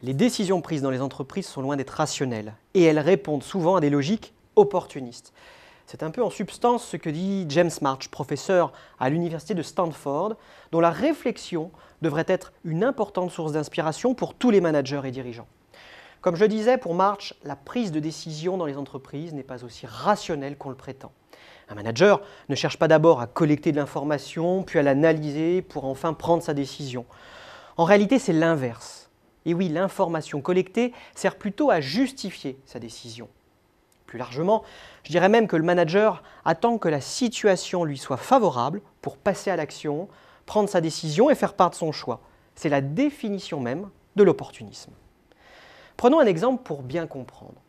Les décisions prises dans les entreprises sont loin d'être rationnelles et elles répondent souvent à des logiques opportunistes. C'est un peu en substance ce que dit James March, professeur à l'université de Stanford, dont la réflexion devrait être une importante source d'inspiration pour tous les managers et dirigeants. Comme je le disais, pour March, la prise de décision dans les entreprises n'est pas aussi rationnelle qu'on le prétend. Un manager ne cherche pas d'abord à collecter de l'information, puis à l'analyser pour enfin prendre sa décision. En réalité, c'est l'inverse. Et oui, l'information collectée sert plutôt à justifier sa décision. Plus largement, je dirais même que le manager attend que la situation lui soit favorable pour passer à l'action, prendre sa décision et faire part de son choix. C'est la définition même de l'opportunisme. Prenons un exemple pour bien comprendre.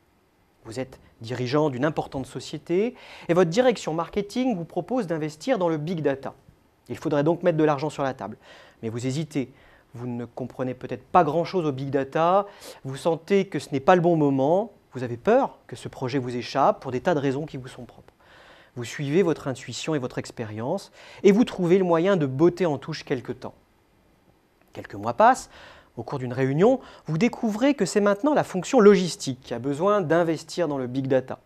Vous êtes dirigeant d'une importante société et votre direction marketing vous propose d'investir dans le big data. Il faudrait donc mettre de l'argent sur la table. Mais vous hésitez, vous ne comprenez peut-être pas grand-chose au big data, vous sentez que ce n'est pas le bon moment, vous avez peur que ce projet vous échappe pour des tas de raisons qui vous sont propres. Vous suivez votre intuition et votre expérience et vous trouvez le moyen de botter en touche quelque temps. Quelques mois passent. Au cours d'une réunion, vous découvrez que c'est maintenant la fonction logistique qui a besoin d'investir dans le big data.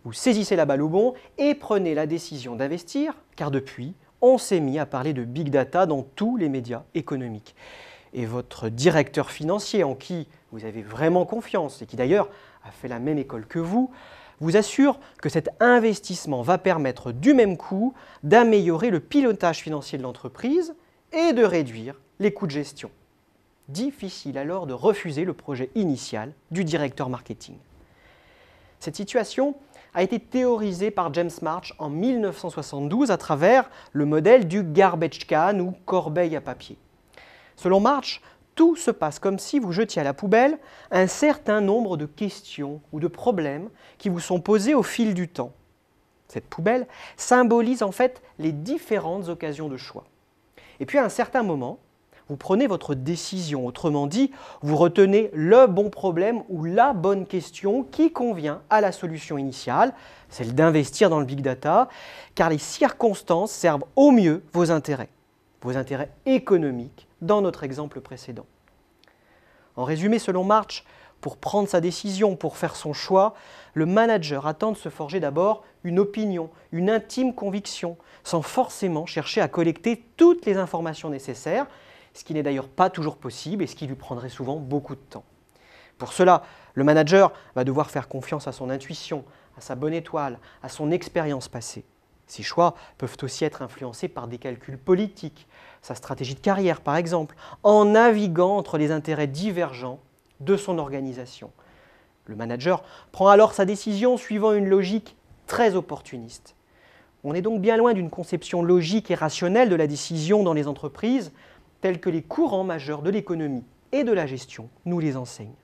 Vous saisissez la balle au bond et prenez la décision d'investir, car depuis, on s'est mis à parler de big data dans tous les médias économiques. Et votre directeur financier, en qui vous avez vraiment confiance et qui d'ailleurs a fait la même école que vous assure que cet investissement va permettre du même coup d'améliorer le pilotage financier de l'entreprise et de réduire les coûts de gestion. Difficile alors de refuser le projet initial du directeur marketing. Cette situation a été théorisée par James March en 1972 à travers le modèle du garbage can ou corbeille à papier. Selon March, tout se passe comme si vous jetiez à la poubelle un certain nombre de questions ou de problèmes qui vous sont posés au fil du temps. Cette poubelle symbolise en fait les différentes occasions de choix. Et puis à un certain moment, vous prenez votre décision, autrement dit, vous retenez le bon problème ou la bonne question qui convient à la solution initiale, celle d'investir dans le big data, car les circonstances servent au mieux vos intérêts économiques dans notre exemple précédent. En résumé, selon March, pour prendre sa décision, pour faire son choix, le manager attend de se forger d'abord une opinion, une intime conviction, sans forcément chercher à collecter toutes les informations nécessaires, ce qui n'est d'ailleurs pas toujours possible et ce qui lui prendrait souvent beaucoup de temps. Pour cela, le manager va devoir faire confiance à son intuition, à sa bonne étoile, à son expérience passée. Ces choix peuvent aussi être influencés par des calculs politiques, sa stratégie de carrière par exemple, en naviguant entre les intérêts divergents de son organisation. Le manager prend alors sa décision suivant une logique très opportuniste. On est donc bien loin d'une conception logique et rationnelle de la décision dans les entreprises, tels que les courants majeurs de l'économie et de la gestion nous les enseignent.